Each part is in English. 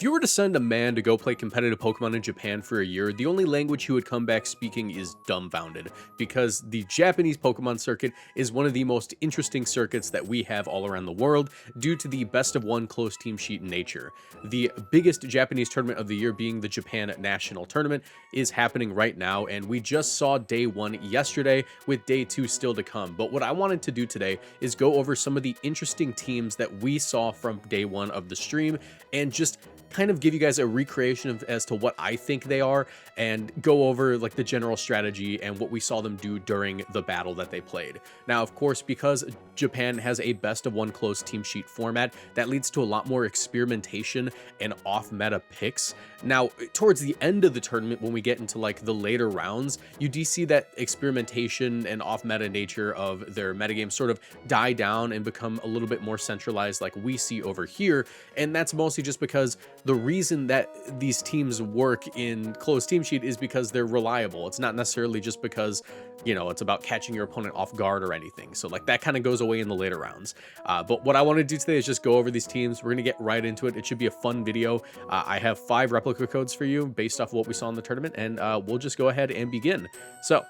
If you were to send a man to go play competitive Pokemon in Japan for a year, the only language he would come back speaking is dumbfounded, because the Japanese Pokemon circuit is one of the most interesting circuits that we have all around the world due to the best of one closed team sheet nature. The biggest Japanese tournament of the year, being the Japan National Tournament, is happening right now, and we just saw day one yesterday with day two still to come. But what I wanted to do today is go over some of the interesting teams that we saw from day one of the stream and just kind of give you guys a recreation of as to what I think they are and go over like the general strategy and what we saw them do during the battle that they played. Now, of course, because Japan has a best of one closed team sheet format, that leads to a lot more experimentation and off meta picks. Now, towards the end of the tournament, when we get into like the later rounds, you do see that experimentation and off meta nature of their metagame sort of die down and become a little bit more centralized like we see over here. And that's mostly just because the reason that these teams work in closed team sheet is because they're reliable. It's not necessarily just because, you know, it's about catching your opponent off guard or anything. So like that kind of goes away in the later rounds. But what I want to do today is just go over these teams. We're going to get right into it. It should be a fun video. I have 5 replica codes for you based off of what we saw in the tournament, and we'll just go ahead and begin. So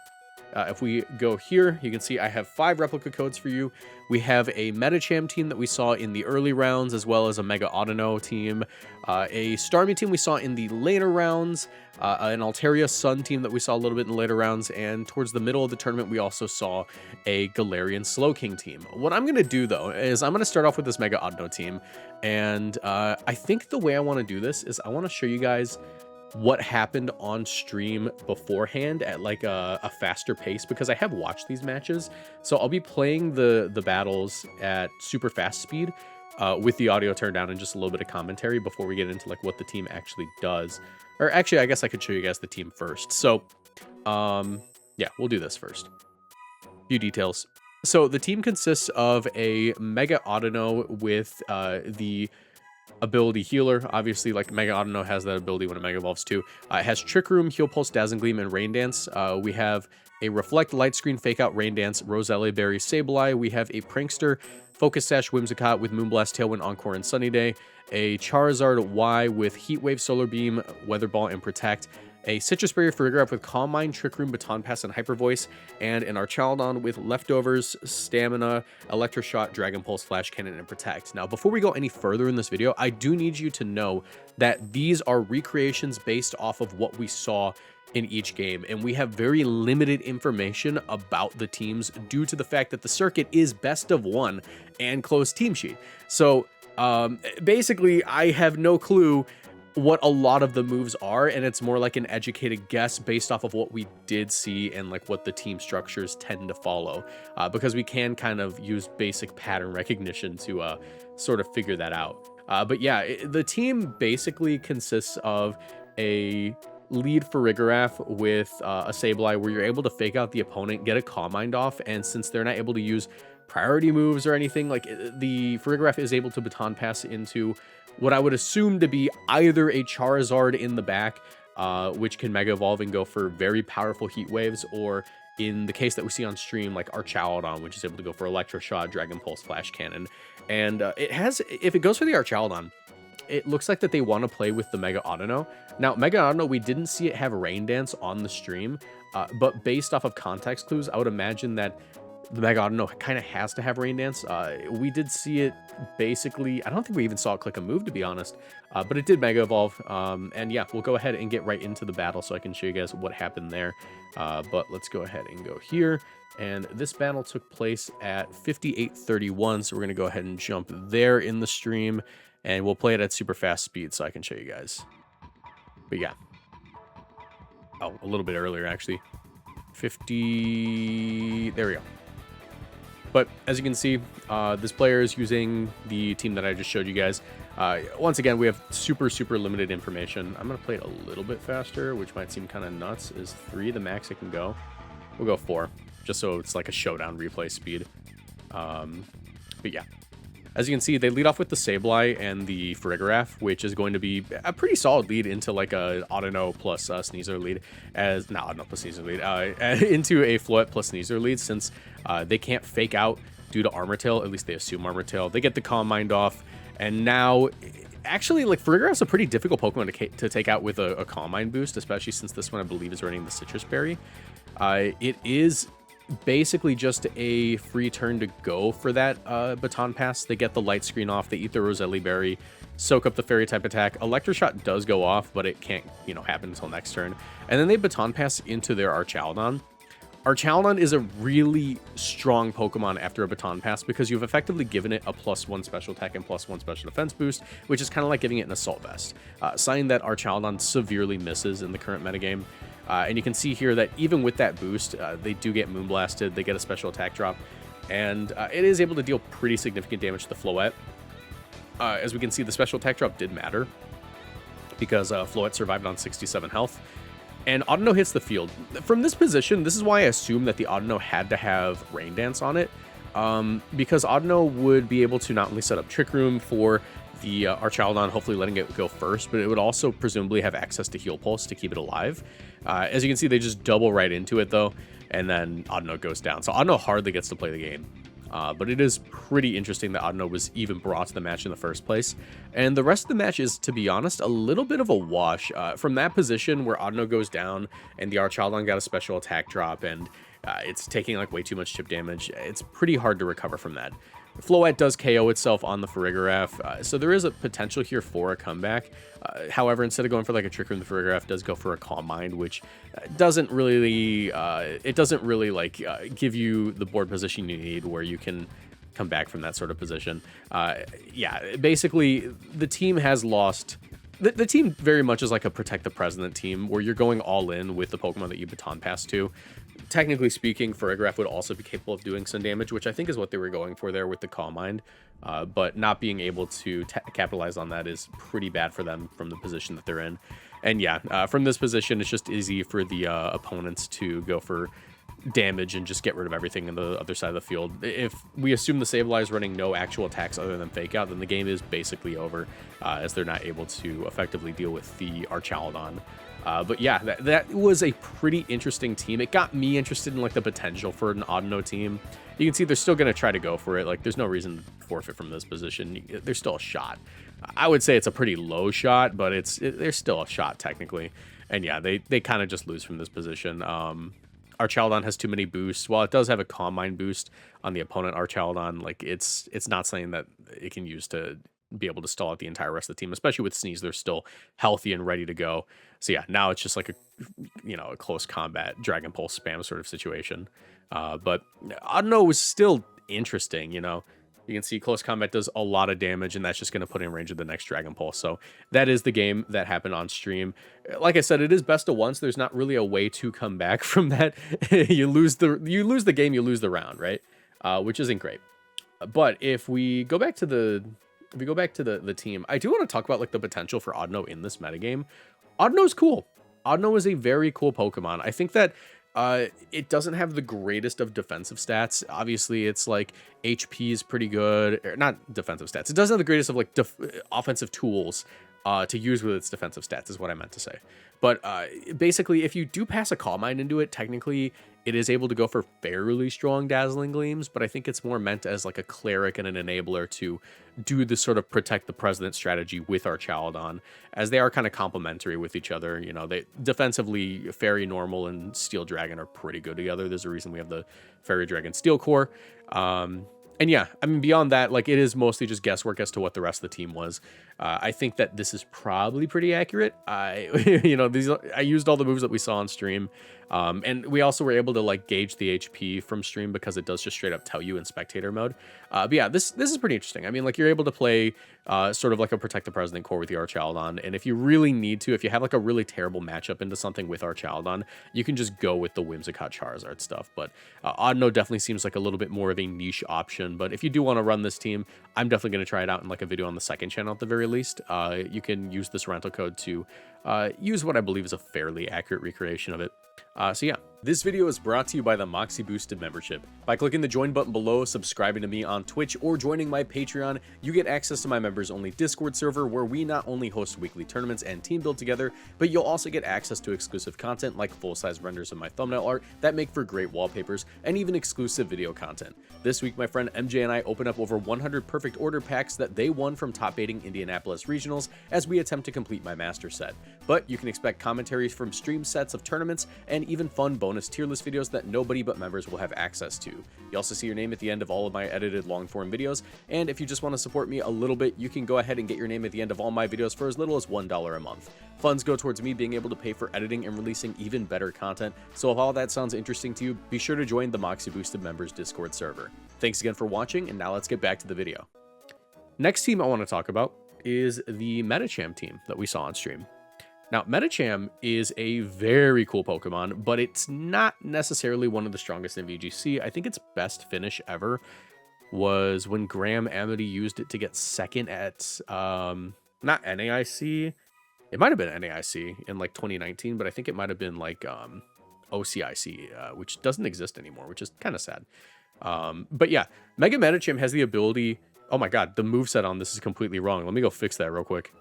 if we go here, you can see I have 5 replica codes for you. We have a Medicham team that we saw in the early rounds, as well as a Mega Audino team, a Starmie team we saw in the later rounds, an Altaria Sun team that we saw a little bit in the later rounds, and towards the middle of the tournament, we also saw a Gallerian Slowking team. What I'm going to do, though, is I'm going to start off with this Mega Audino team, and I think the way I want to do this is I want to show you guys what happened on stream beforehand at like a faster pace, because I have watched these matches. So I'll be playing the battles at super fast speed with the audio turned down and just a little bit of commentary before we get into like what the team actually does. Or actually, I guess I could show you guys the team first. So yeah, we'll do this first. Few details. So the team consists of a Mega Audino with the ability healer. Obviously, like Mega Audino has that ability when it Mega Evolves too. It has Trick Room, Heal Pulse, Dazzling Gleam, and Rain Dance. We have a Reflect, Light Screen, Fake Out, Rain Dance, Roselle Berry, Sableye. We have a Prankster, Focus Sash, Whimsicott with Moonblast, Tailwind, Encore, and Sunny Day. A Charizard Y with Heat Wave, Solar Beam, Weather Ball, and Protect. A Citrus Berry Farigiraf with Calm Mind, Trick Room, Baton Pass, and Hyper Voice, and an Archaladon with Leftovers, Stamina, Electroshot, Dragon Pulse, Flash Cannon, and Protect. Now, before we go any further in this video, I do need you to know that these are recreations based off of what we saw in each game, and we have very limited information about the teams due to the fact that the circuit is best of one and closed team sheet. So, basically, I have no clue what a lot of the moves are, and it's more like an educated guess based off of what we did see and like what the team structures tend to follow, because we can kind of use basic pattern recognition to sort of figure that out. But yeah, the team basically consists of a lead Farigiraf with a Sableye, where you're able to fake out the opponent, get a Calm Mind off, and since they're not able to use priority moves or anything, like the Farigiraf is able to Baton Pass into what I would assume to be either a Charizard in the back, which can Mega Evolve and go for very powerful Heat Waves, or in the case that we see on stream, like Archaladon, which is able to go for Electroshot, Dragon Pulse, Flash Cannon. And it has, if it goes for the Archaladon, it looks like that they want to play with the Mega Audino. Now, Mega Audino, we didn't see it have Rain Dance on the stream, but based off of context clues, I would imagine that the Mega Audino kind of has to have Rain Dance. We did see it basically, I don't think we even saw it click a move, to be honest, but it did Mega Evolve. And yeah, we'll go ahead and get right into the battle so I can show you guys what happened there. But let's go ahead and go here. And this battle took place at 58:31, so we're going to go ahead and jump there in the stream, and we'll play it at super fast speed so I can show you guys. But yeah. Oh, a little bit earlier, actually. 50... There we go. But as you can see, this player is using the team that I just showed you guys. Once again, we have super limited information. I'm going to play it a little bit faster, which might seem kind of nuts. Is 3 the max it can go? We'll go 4, just so it's like a showdown replay speed. But yeah. As you can see, they lead off with the Sableye and the Farigiraf, which is going to be a pretty solid lead into like a Audino plus Sneasler lead, Audino plus Sneasler lead, into a Floette plus Sneasler lead, since they can't fake out due to Armor Tail. At least they assume Armor Tail. They get the Calm Mind off, and now Actually, like, Farigiraf's a pretty difficult Pokemon to take out with a Calm Mind boost, especially since this one, I believe, is running the Citrus Berry. It is basically just a free turn to go for that Baton Pass. They get the Light Screen off, they eat the Roselli Berry, soak up the Fairy-type attack. Electroshot does go off, but it can't, you know, happen until next turn. And then they Baton Pass into their Archaludon. Archaludon is a really strong Pokemon after a Baton Pass because you've effectively given it a +1 special attack and +1 special defense boost, which is kind of like giving it an Assault Vest. Sign that Archaludon severely misses in the current metagame. And you can see here that even with that boost, they do get Moonblasted, they get a special attack drop, and it is able to deal pretty significant damage to the Floette. As we can see, the special attack drop did matter because Floette survived on 67 health. And Audino hits the field. From this position, this is why I assume that the Audino had to have Rain Dance on it, because Audino would be able to not only set up Trick Room for the Archaludon, hopefully letting it go first, but it would also presumably have access to Heal Pulse to keep it alive. As you can see, they just double right into it, though, and then Audino goes down. So Audino hardly gets to play the game. But it is pretty interesting that Audino was even brought to the match in the first place. And the rest of the match is, to be honest, a little bit of a wash. From that position where Audino goes down and the Archaludon got a special attack drop and it's taking like way too much chip damage, it's pretty hard to recover from that. Floette does KO itself on the Farigiraf, so there is a potential here for a comeback. However, instead of going for like a Trick Room, the Farigiraf does go for a Calm Mind, which doesn't really like give you the board position you need where you can come back from that sort of position. Yeah, basically the team has lost. The team very much is like a Protect the President team where you're going all in with the Pokemon that you Baton Pass to. Technically speaking, Farigiraf would also be capable of doing some damage, which I think is what they were going for there with the Calm Mind. But not being able to capitalize on that is pretty bad for them from the position that they're in. And yeah, from this position, it's just easy for the opponents to go for damage and just get rid of everything on the other side of the field. If we assume the Sableye is running no actual attacks other than Fake Out, then the game is basically over, as they're not able to effectively deal with the Archaludon. But yeah, that was a pretty interesting team. It got me interested in like the potential for an Audino team. You can see they're still going to try to go for it. Like, there's no reason to forfeit from this position. There's still a shot. I would say it's a pretty low shot, but there's still a shot technically. And yeah, they kind of just lose from this position. Archaludon has too many boosts. While it does have a Calm Mind boost on the opponent Archaludon, like it's not something that it can use to be able to stall out the entire rest of the team, especially with Sneeze. They're still healthy and ready to go. So yeah, now it's just like a close combat Dragon Pulse spam sort of situation. But Audino was still interesting, you know. You can see close combat does a lot of damage, and that's just going to put in range of the next Dragon Pulse. So that is the game that happened on stream. Like I said, it is best of once. There's not really a way to come back from that. you lose the game, you lose the round, right? Which isn't great. But if we go back to the team, I do want to talk about like the potential for Audino in this metagame. Audino's cool. Audino is a very cool Pokemon. I think that it doesn't have the greatest of defensive stats. Obviously, it's like HP is pretty good. Or not defensive stats. It doesn't have the greatest of like offensive tools to use with its defensive stats is what I meant to say. But basically, if you do pass a Calm Mind into it, technically it is able to go for fairly strong Dazzling Gleams, but I think it's more meant as like a cleric and an enabler to do this sort of Protect the President strategy with Archaludon, as they are kind of complementary with each other. You know, they defensively, Fairy Normal and Steel Dragon are pretty good together. There's a reason we have the Fairy Dragon Steel Core. And yeah, I mean, beyond that, like, it is mostly just guesswork as to what the rest of the team was. I think that this is probably pretty accurate. I used all the moves that we saw on stream. And we also were able to like gauge the HP from stream because it does just straight up tell you in spectator mode. But yeah, this is pretty interesting. I mean, like, you're able to play sort of like a Protect the President core with the Archaludon. And if you really need to, if you have like a really terrible matchup into something with Archaludon, you can just go with the Whimsicott Charizard stuff. But Audino definitely seems like a little bit more of a niche option. But if you do want to run this team, I'm definitely going to try it out in like a video on the second channel at the very least. You can use this rental code to use what I believe is a fairly accurate recreation of it. So yeah, This video is brought to you by the Moxie Boosted membership. By clicking the join button below, subscribing to me on Twitch, or joining my Patreon, you get access to my members-only Discord server where we not only host weekly tournaments and team build together, but you'll also get access to exclusive content like full-size renders of my thumbnail art that make for great wallpapers, and even exclusive video content. This week, my friend MJ and I open up over 100 perfect order packs that they won from top-aiding Indianapolis regionals as we attempt to complete my master set. But you can expect commentaries from stream sets of tournaments and even fun bonus tier list videos that nobody but members will have access to. You also see your name at the end of all of my edited long form videos, and if you just want to support me a little bit, you can go ahead and get your name at the end of all my videos for as little as $1 a month. Funds go towards me being able to pay for editing and releasing even better content, so if all that sounds interesting to you, be sure to join the Moxie Boosted members Discord server. Thanks again for watching, and now let's get back to the video. Next team I want to talk about is the Medicham team that we saw on stream. Now, Medicham is a very cool Pokemon, but it's not necessarily one of the strongest in VGC. I think its best finish ever was when Graham Amity used it to get second at, not NAIC. It might have been NAIC in like 2019, but I think it might have been like OCIC, which doesn't exist anymore, which is kind of sad. But yeah, Mega Medicham has the ability... Oh my god, the moveset on this is completely wrong. Let me go fix that real quick.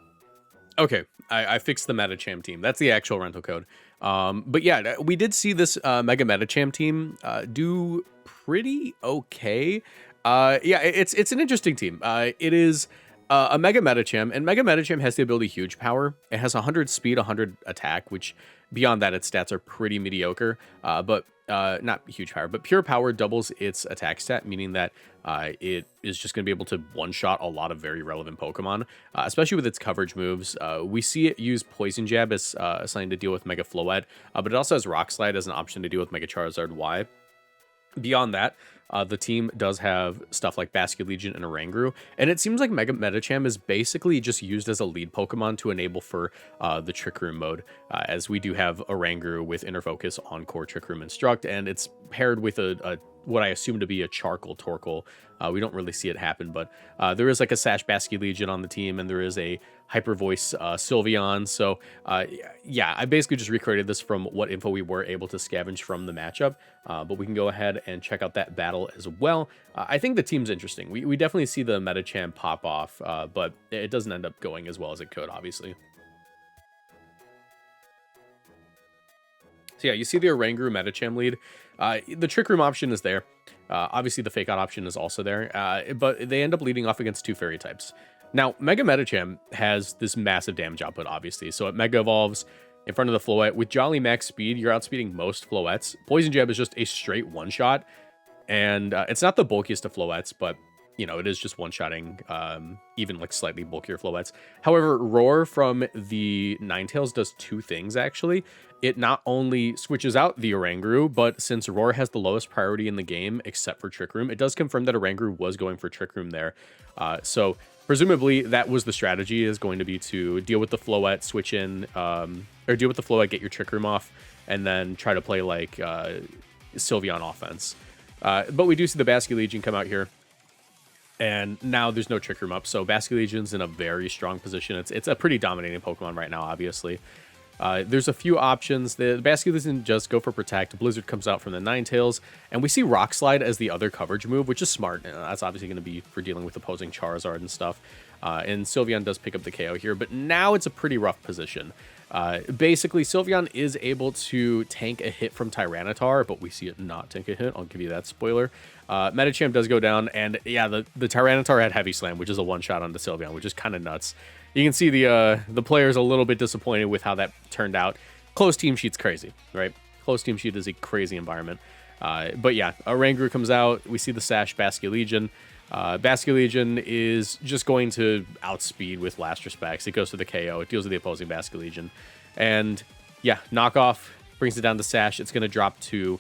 Okay, I fixed the Medicham team. That's the actual rental code. But yeah, we did see this Mega Medicham team do pretty okay. Yeah, it's an interesting team. It is a Mega Medicham, and Mega Medicham has the ability Huge Power. It has 100 speed, 100 attack, which beyond that, its stats are pretty mediocre. But not Huge Power, but Pure Power doubles its attack stat, meaning that it is just going to be able to one-shot a lot of very relevant Pokemon, especially with its coverage moves. We see it use Poison Jab as assigned to deal with Mega Floette, but it also has Rock Slide as an option to deal with Mega Charizard Y. Beyond that, the team does have stuff like Basculegion and Oranguru, and it seems like Mega Medicham is basically just used as a lead Pokemon to enable for the Trick Room mode, as we do have Oranguru with Inner Focus, Encore, Trick Room, Instruct, and it's paired with a what I assume to be a Charcoal Torkoal. We don't really see it happen, but there is like a Sash Basculegion on the team, and there is a Hyper Voice Sylveon. So yeah, I basically just recreated this from what info we were able to scavenge from the matchup, but we can go ahead and check out that battle as well. I think the team's interesting. We definitely see the Medicham pop off, but it doesn't end up going as well as it could, obviously. So yeah, you see the Oranguru Medicham lead. The Trick Room option is there. Obviously, the Fake Out option is also there, but they end up leading off against two Fairy types. Now, Mega Medicham has this massive damage output, obviously. So it Mega Evolves in front of the Floette. With Jolly Max Speed, you're outspeeding most Floettes. Poison Jab is just a straight one-shot, and it's not the bulkiest of Floettes, but you know, it is just one-shotting even like slightly bulkier Floettes. However, Roar from the Ninetales does two things, actually. It not only switches out the Oranguru, but since Roar has the lowest priority in the game, except for Trick Room, it does confirm that Oranguru was going for Trick Room there. So presumably that was the strategy, is going to be to deal with the Floette, switch in, or deal with the Floette, get your Trick Room off, and then try to play like Sylveon offense. But we do see the Basculegion come out here. And now there's no Trick Room up, so Basculegion's in a very strong position. It's a pretty dominating Pokemon right now, obviously. There's a few options. The Basculegion does go for Protect. Blizzard comes out from the Ninetales, and we see Rock Slide as the other coverage move, which is smart. That's obviously going to be for dealing with opposing Charizard and stuff. And Sylveon does pick up the KO here, but now it's a pretty rough position. Basically, Sylveon is able to tank a hit from Tyranitar, but we see it not tank a hit. I'll give you that spoiler. Medicham does go down, and yeah, the Tyranitar had Heavy Slam, which is a one-shot onto Sylveon, which is kind of nuts. You can see the players a little bit disappointed with how that turned out. Close team sheet's crazy, right? Close team sheet is a crazy environment. But yeah, Oranguru comes out. We see the Sash Basculegion. Basculegion is just going to outspeed with Last Respects. It goes to the KO. It deals with the opposing Basculegion. And yeah, Knockoff brings it down to Sash. It's going to drop to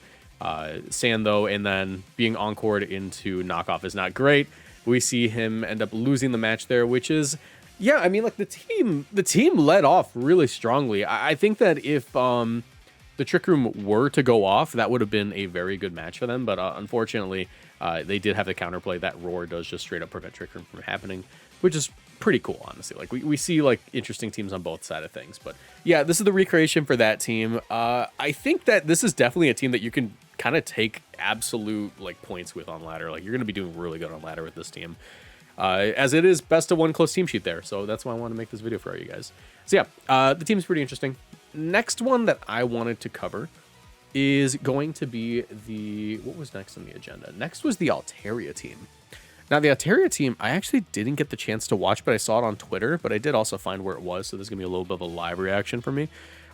Sand, though, and then being encored into Knockoff is not great. We see him end up losing the match there, which is... Yeah, I mean, like, the team led off really strongly. I think that if the Trick Room were to go off, that would have been a very good match for them. But unfortunately, they did have the counterplay. That Roar does just straight up prevent Trick Room from happening, which is pretty cool, honestly. Like we see like interesting teams on both sides of things. But yeah, this is the recreation for that team. I think that this is definitely a team that you can kind of take absolute like points with on ladder. Like you're going to be doing really good on ladder with this team. As it is best of one close team sheet there. So that's why I want to make this video for you guys. So yeah, the team's pretty interesting. Next one that I wanted to cover is going to be what was next on the agenda? Next was the Altaria team. Now, the Altaria team, I actually didn't get the chance to watch, but I saw it on Twitter, but I did also find where it was, so there's going to be a little bit of a live reaction for me.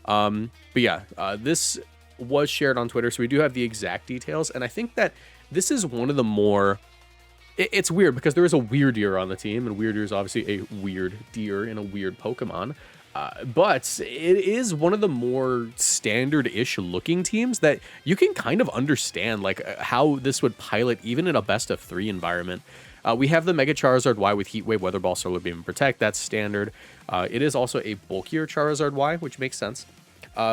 But yeah, this was shared on Twitter, so we do have the exact details, and I think that this is one of the more... It's weird, because there is a weird deer on the team, and weird deer is obviously a weird deer in a weird Pokemon. But it is one of the more standard-ish looking teams that you can kind of understand like how this would pilot even in a best of 3 environment. We have the Mega Charizard Y with Heat Wave, Weather Ball, Solar Beam, and Protect. That's standard. It is also a bulkier Charizard Y, which makes sense.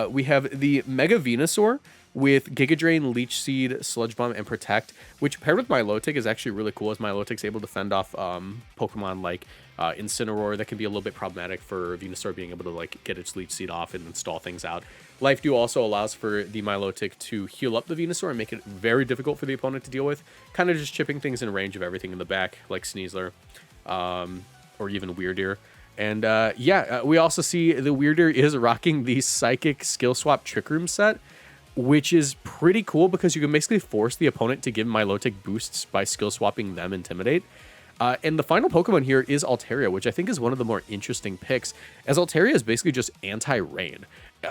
We have the Mega Venusaur with Giga Drain, Leech Seed, Sludge Bomb, and Protect, which paired with Milotic is actually really cool, as Milotic's able to fend off Pokemon like Incineroar that can be a little bit problematic for Venusaur being able to like get its Leech Seed off and install things out. Life Dew also allows for the Milotic to heal up the Venusaur and make it very difficult for the opponent to deal with, kind of just chipping things in range of everything in the back, like Sneasler, or even Weirdeer. And we also see the Weirdeer is rocking the Psychic Skill Swap Trick Room set, which is pretty cool because you can basically force the opponent to give Milotic boosts by skill swapping them Intimidate. And the final Pokemon here is Altaria, which I think is one of the more interesting picks, as Altaria is basically just anti-rain.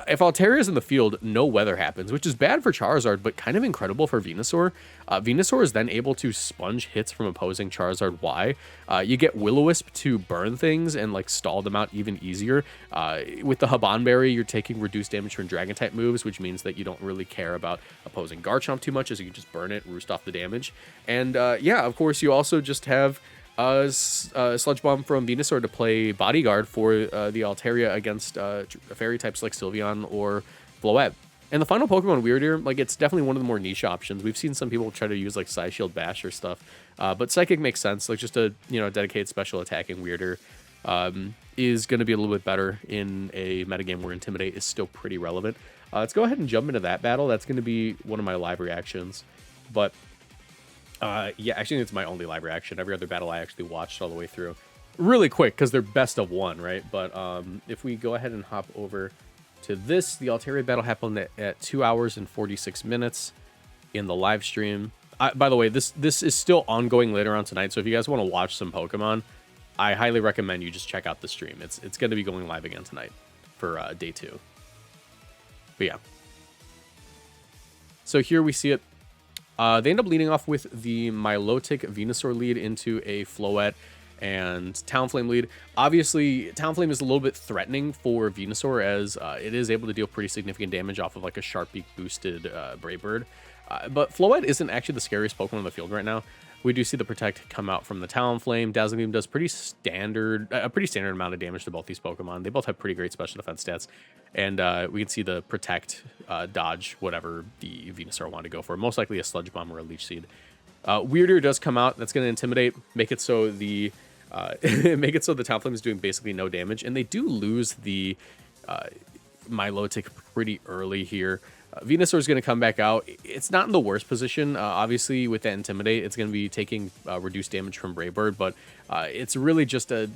If Altaria is in the field, no weather happens, which is bad for Charizard, but kind of incredible for Venusaur. Venusaur is then able to sponge hits from opposing Charizard Y. You get Will-O-Wisp to burn things and like stall them out even easier. With the Habanberry, you're taking reduced damage from Dragon-type moves, which means that you don't really care about opposing Garchomp too much, as you can just burn it, roost off the damage. And yeah, of course, you also just have Sludge Bomb from Venusaur to play bodyguard for the Altaria against fairy types like Sylveon or Floette. And the final Pokemon, Weirdeer, like it's definitely one of the more niche options. We've seen some people try to use like Psyshield Bash or stuff, but Psychic makes sense. Like just a dedicated special attacking Weirdeer is going to be a little bit better in a metagame where Intimidate is still pretty relevant. Let's go ahead and jump into that battle. That's going to be one of my live reactions, but yeah, actually it's my only live reaction. Every other battle I actually watched all the way through really quick because they're best of 1, right? But if we go ahead and hop over to this, the Altaria battle happened at 2 hours and 46 minutes in the live stream. By the way, this is still ongoing later on tonight, so if you guys want to watch some Pokemon, I highly recommend you just check out the stream. It's going to be going live again tonight for day 2. But yeah. So here we see it. They end up leading off with the Milotic Venusaur lead into a Floette and Talonflame lead. Obviously, Talonflame is a little bit threatening for Venusaur, as it is able to deal pretty significant damage off of like a Sharp Beak boosted Brave Bird. But Floette isn't actually the scariest Pokemon in the field right now. We do see the Protect come out from the Talonflame. Dazzling Beam does a pretty standard amount of damage to both these Pokemon. They both have pretty great special defense stats. And we can see the Protect, dodge, whatever the Venusaur wanted to go for. Most likely a Sludge Bomb or a Leech Seed. Weirdeer does come out. That's going to Intimidate, make it so the Talonflame is doing basically no damage. And they do lose the Milotic pretty early here. Venusaur is going to come back out. It's not in the worst position. Obviously, with that Intimidate, it's going to be taking reduced damage from Brave Bird, but it's really just a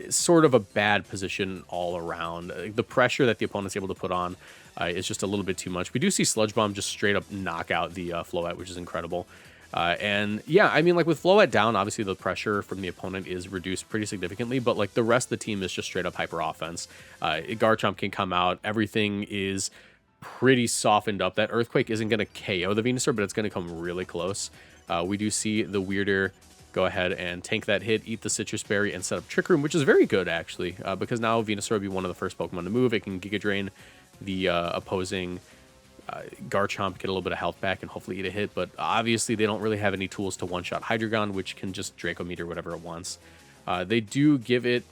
sort of a bad position all around. The pressure that the opponent's able to put on is just a little bit too much. We do see Sludge Bomb just straight up knock out the Floette, which is incredible. And yeah, I mean, like with Floette down, obviously the pressure from the opponent is reduced pretty significantly, but like the rest of the team is just straight up hyper offense. Garchomp can come out. Everything is pretty softened up. That Earthquake isn't going to KO the Venusaur, but it's going to come really close. We do see the Weirdeer go ahead and tank that hit, eat the Citrus Berry, and set up Trick Room, which is very good, actually, because now Venusaur will be one of the first Pokemon to move. It can Giga Drain the opposing Garchomp, get a little bit of health back, and hopefully eat a hit, but obviously they don't really have any tools to one-shot Hydreigon, which can just Draco Meteor whatever it wants. They do give it,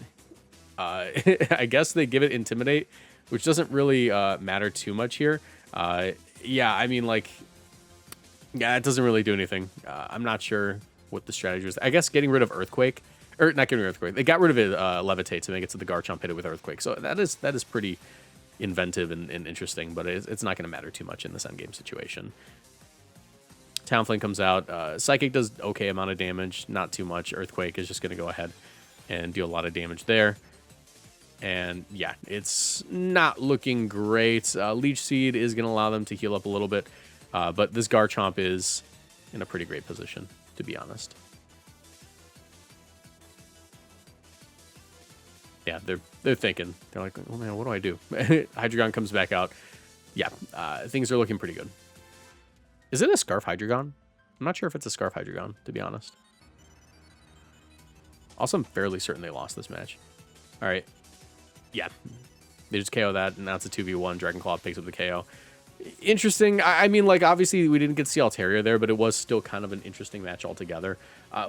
I guess they give it Intimidate, which doesn't really matter too much here. Yeah, I mean, like, yeah, it doesn't really do anything. I'm not sure what the strategy is. I guess getting rid of Earthquake Or not getting Earthquake. They got rid of it, Levitate, to make it so the Garchomp hit it with Earthquake. So that is pretty inventive and interesting, but it's not going to matter too much in this endgame situation. Talonflame comes out. Psychic does okay amount of damage, not too much. Earthquake is just going to go ahead and deal a lot of damage there. And yeah, it's not looking great. Leech Seed is going to allow them to heal up a little bit, but this Garchomp is in a pretty great position, to be honest. Yeah, they're thinking. They're like, oh man, what do I do? Hydreigon comes back out. Yeah, things are looking pretty good. Is it a Scarf Hydreigon? I'm not sure if it's a Scarf Hydreigon, to be honest. Also, I'm fairly certain they lost this match. All right. Yeah, they just KO that, and now it's a 2v1. Dragon Claw picks up the KO. Interesting. I mean, like, obviously, we didn't get to see Altaria there, but it was still kind of an interesting match altogether.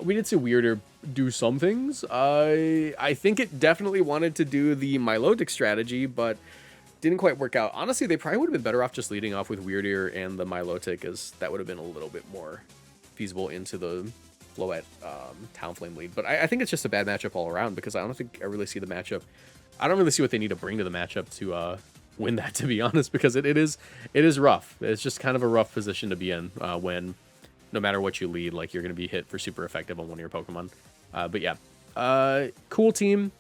We did see Weirder do some things. I think it definitely wanted to do the Milotic strategy, but didn't quite work out. Honestly, they probably would have been better off just leading off with Weirder and the Milotic, as that would have been a little bit more feasible into the Floette Talonflame lead. But I think it's just a bad matchup all around, because I don't think I really see the matchup. I don't really see what they need to bring to the matchup to win that, to be honest, because it is rough. It's just kind of a rough position to be in when no matter what you lead, like, you're going to be hit for super effective on one of your Pokemon. But yeah, cool team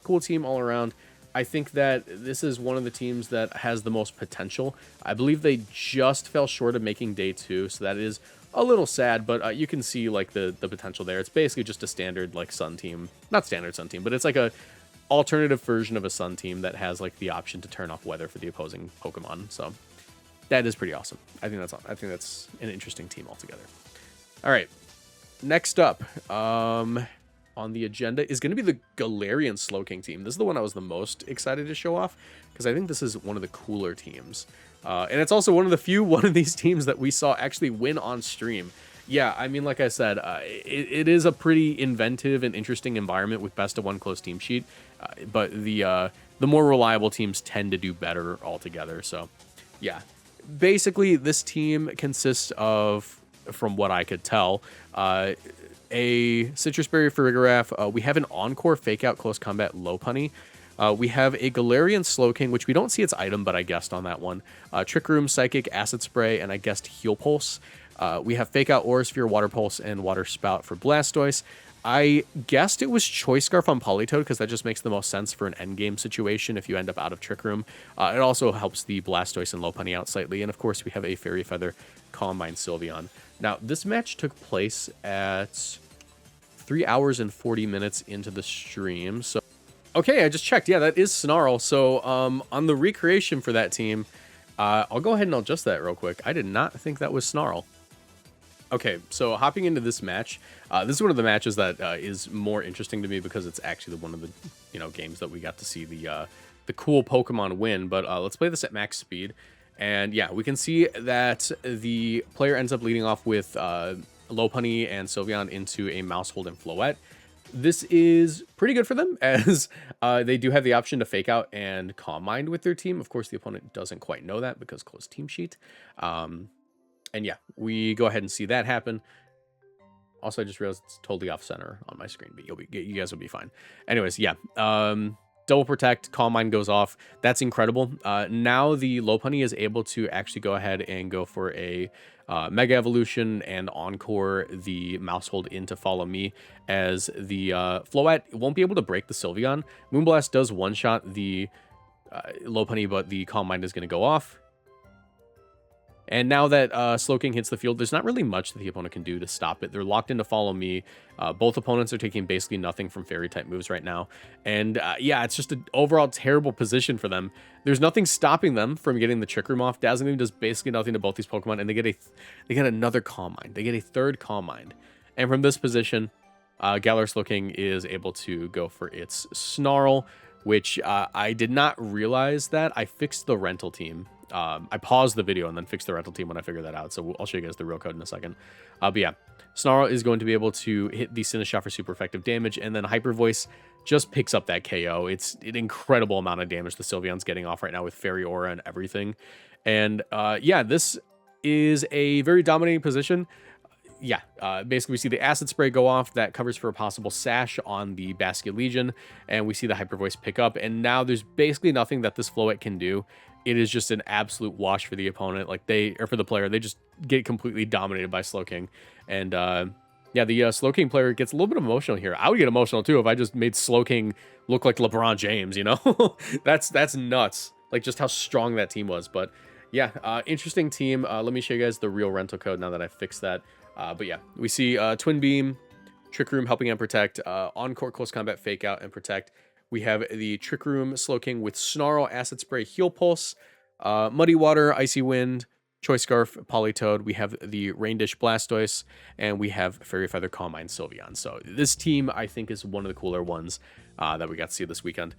all around. I think that this is one of the teams that has the most potential. I believe they just fell short of making day 2, so that is a little sad, but you can see, like, the potential there. It's basically just a standard, like, Sun team. Not standard Sun team, but it's like a alternative version of a Sun team that has, like, the option to turn off weather for the opposing Pokemon. So that is pretty awesome. I think that's an interesting team altogether. All right, next up on the agenda is going to be the Gallerian Slowking team. This is the one I was the most excited to show off, because I think this is one of the cooler teams. And it's also one of the few one of these teams that we saw actually win on stream. Yeah, I mean, like I said, it is a pretty inventive and interesting environment with best of one close team sheet, but the more reliable teams tend to do better altogether. So, yeah, basically this team consists of, from what I could tell, a Citrus Berry Farigiraf. We have an Encore Fake Out Close Combat Lopunny. We have a Gallerian Slowking, which we don't see its item, but I guessed on that one. Trick Room, Psychic, Acid Spray, and I guessed Heal Pulse. We have Fake Out Aura Sphere, Water Pulse, and Water Spout for Blastoise. I guessed it was Choice Scarf on Politoed, because that just makes the most sense for an endgame situation if you end up out of Trick Room. It also helps the Blastoise and Lopunny out slightly. And of course, we have a Fairy Feather, Calm Mind, Sylveon. Now, this match took place at 3 hours and 40 minutes into the stream. So, okay, I just checked. Yeah, that is Snarl. So, on the recreation for that team, I'll go ahead and adjust that real quick. I did not think that was Snarl. Okay, so hopping into this match, this is one of the matches that is more interesting to me, because it's actually one of the games that we got to see the cool Pokemon win. But let's play this at max speed, and yeah, we can see that the player ends up leading off with Lopunny and Sylveon into a Mousehold and Floette. This is pretty good for them, as they do have the option to Fake Out and Calm Mind with their team. Of course, the opponent doesn't quite know that because closed team sheet. And yeah, we go ahead and see that happen. Also, I just realized it's totally off center on my screen, but you guys will be fine. Anyways, yeah. Double Protect, Calm Mind goes off. That's incredible. Now the Lopunny is able to actually go ahead and go for a Mega Evolution and Encore the Mousehold into Follow Me, as the Floette won't be able to break the Sylveon. Moonblast does one-shot the Lopunny, but the Calm Mind is going to go off. And now that Slowking hits the field, there's not really much that the opponent can do to stop it. They're locked into Follow Me. Both opponents are taking basically nothing from Fairy-type moves right now. And yeah, it's just an overall terrible position for them. There's nothing stopping them from getting the Trick Room off. Dazzling does basically nothing to both these Pokemon, and they get another Calm Mind. They get a third Calm Mind. And from this position, Galar Slowking is able to go for its Snarl, which I did not realize that. I fixed the rental team. I paused the video and then fixed the rental team when I figured that out. So I'll show you guys the real code in a second. But yeah, Snarl is going to be able to hit the Sinistcha for super effective damage, and then Hyper Voice just picks up that KO. It's an incredible amount of damage the Sylveon's getting off right now with Fairy Aura and everything. And yeah, this is a very dominating position. yeah, basically we see the acid spray go off that covers for a possible sash on the Basket Legion, and we see the Hyper Voice pick up, and now there's basically nothing that this Floette can do. It is just an absolute wash for the opponent, like or for the player. They just get completely dominated by Slowking, and yeah, the Slowking player gets a little bit emotional here. I would get emotional too if I just made Slowking look like LeBron James, you know? That's nuts, like just how strong that team was. But yeah, interesting team. Let me show you guys the real rental code now that I fixed that. But yeah, we see Twin Beam, Trick Room helping and protect, on-court close combat fake out and protect. We have the Trick Room Slowking with Snarl, Acid Spray, Heal Pulse, Muddy Water, Icy Wind, Choice Scarf, Politoed. We have the Rain Dish Blastoise, and we have Fairy Feather, Calm Mind, Sylveon. So this team, I think, is one of the cooler ones that we got to see this weekend.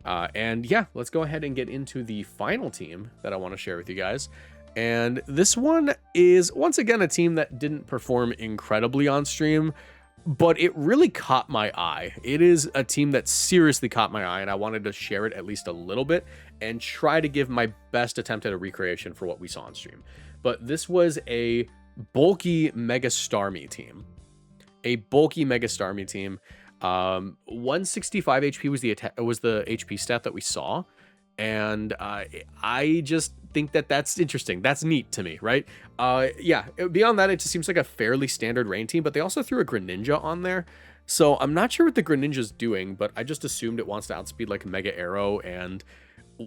And yeah, let's go ahead and get into the final team that I want to share with you guys. And this one is, once again, a team that didn't perform incredibly on stream, but it really caught my eye. It is a team that seriously caught my eye, and I wanted to share it at least a little bit and try to give my best attempt at a recreation for what we saw on stream. But this was a bulky Mega Starmie team. A bulky Mega Starmie team. 165 HP was the HP stat that we saw, and I just think that that's interesting. That's neat to me, right? Yeah, beyond that, it just seems like a fairly standard rain team, but they also threw a Greninja on there. So I'm not sure what the Greninja's doing, but I just assumed it wants to outspeed like Mega Arrow, and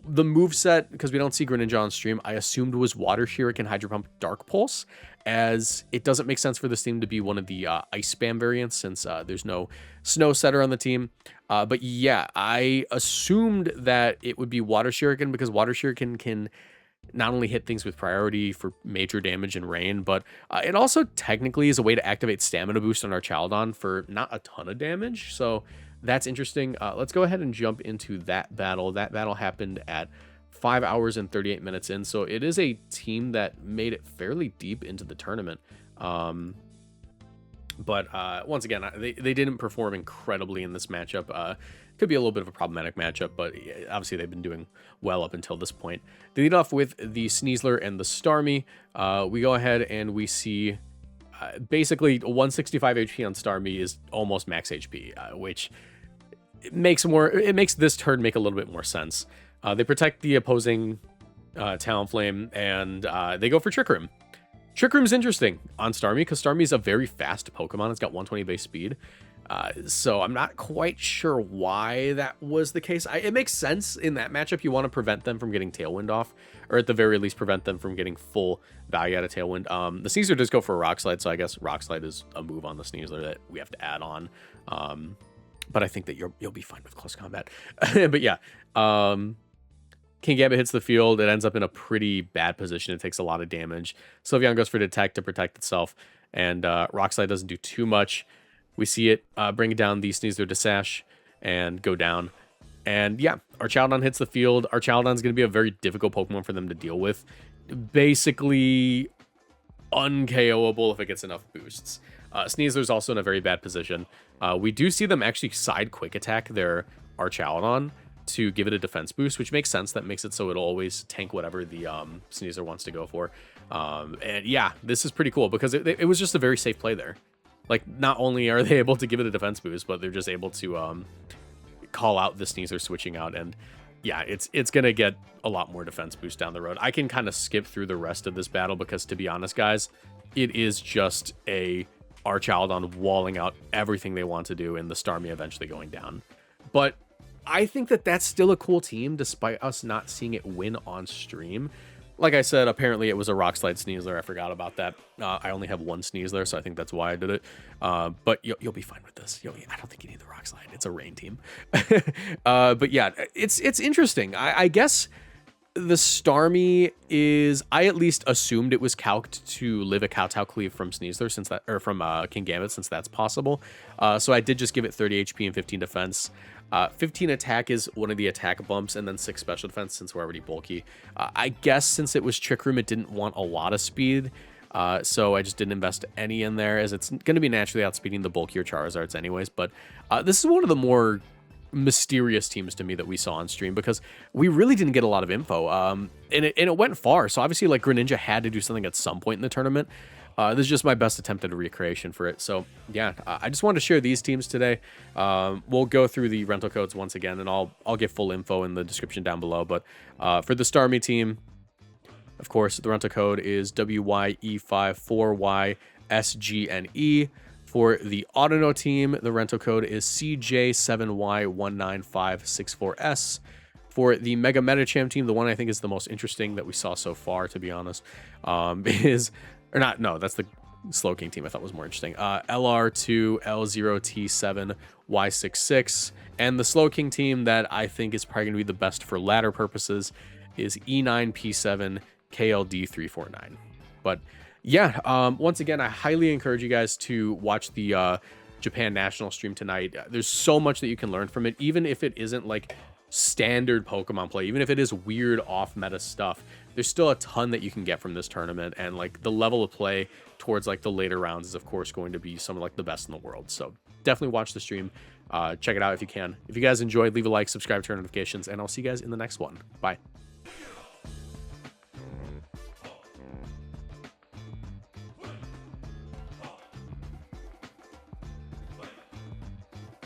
the moveset, because we don't see Greninja on stream, I assumed was Water Shuriken, Hydro Pump, Dark Pulse, as it doesn't make sense for this team to be one of the Ice Spam variants since there's no Snow Setter on the team. But yeah, I assumed that it would be Water Shuriken because Water Shuriken can not only hit things with priority for major damage and rain, but it also technically is a way to activate Stamina Boost on our Chaldon for not a ton of damage. So that's interesting. Let's go ahead and jump into that battle. That battle happened at 5 hours and 38 minutes in, so it is a team that made it fairly deep into the tournament. But once again, they didn't perform incredibly in this matchup. Could be a little bit of a problematic matchup, but obviously they've been doing well up until this point. They lead off with the Sneasler and the Starmie. We go ahead and we see basically 165 HP on Starmie is almost max HP, which makes this turn make a little bit more sense. They protect the opposing Talonflame, and they go for Trick Room. Trick Room's interesting on Starmie because Starmie's a very fast Pokemon. It's got 120 base speed. So I'm not quite sure why that was the case. It makes sense in that matchup. You want to prevent them from getting Tailwind off, or at the very least prevent them from getting full value out of Tailwind. The Sneasler does go for a Rock Slide, so I guess Rock Slide is a move on the Sneasler that we have to add on. But I think that you'll be fine with close combat. But yeah, Kingambit hits the field. It ends up in a pretty bad position. It takes a lot of damage. Sylveon goes for Detect to protect itself, and Rock Slide doesn't do too much. We see it bring down the Sneasler to Sash and go down. And yeah, our Chaldon hits the field. Our Chaldon's going to be a very difficult Pokemon for them to deal with. Basically un-KOable if it gets enough boosts. Sneasler's also in a very bad position. We do see them actually side quick attack their Archaladon to give it a defense boost, which makes sense. That makes it so it'll always tank whatever the Sneasler wants to go for. And yeah, this is pretty cool because it was just a very safe play there. Like, not only are they able to give it a defense boost, but they're just able to call out the Sneasler switching out. And yeah, it's going to get a lot more defense boost down the road. I can kind of skip through the rest of this battle because, to be honest, guys, it is just a Archaladon walling out everything they want to do and the Starmie eventually going down. But I think that that's still a cool team despite us not seeing it win on stream. Like I said, apparently it was a Rock Slide Sneasler. I forgot about that. I only have one Sneasler, so I think that's why I did it. But you'll be fine with this. I don't think you need the Rock Slide. It's a rain team. But yeah, it's interesting. I guess the Starmie is, I at least assumed it was calced to live a Kowtow Cleave from Sneasler since that, or from Kingambit, since that's possible. So I did just give it 30 HP and 15 defense. 15 attack is one of the attack bumps, and then 6 special defense since we're already bulky. I guess since it was Trick Room, it didn't want a lot of speed, so I just didn't invest any in there, as it's going to be naturally outspeeding the bulkier Charizards anyways. But this is one of the more mysterious teams to me that we saw on stream because we really didn't get a lot of info, and it went far. So obviously, like, Greninja had to do something at some point in the tournament. This is just my best attempt at a recreation for it. So yeah, I just wanted to share these teams today. We'll go through the rental codes once again, and I'll get full info in the description down below. But for the Starmie team, of course, the rental code is WYE54YSGNE. For the Audino team, the rental code is CJ7Y19564S. For the Mega Medicham team, the one I think is the most interesting that we saw so far, to be honest, that's the Slowking team I thought was more interesting. LR2L0T7Y66. And the Slowking team that I think is probably going to be the best for ladder purposes is E9P7KLD349. But yeah, once again, I highly encourage you guys to watch the Japan National stream tonight. There's so much that you can learn from it, even if it isn't like standard Pokemon play, even if it is weird off meta stuff. There's still a ton that you can get from this tournament, and like the level of play towards like the later rounds is of course going to be some of like the best in the world. So definitely watch the stream, check it out if you can. If you guys enjoyed, leave a like, subscribe, turn on notifications, and I'll see you guys in the next one. Bye.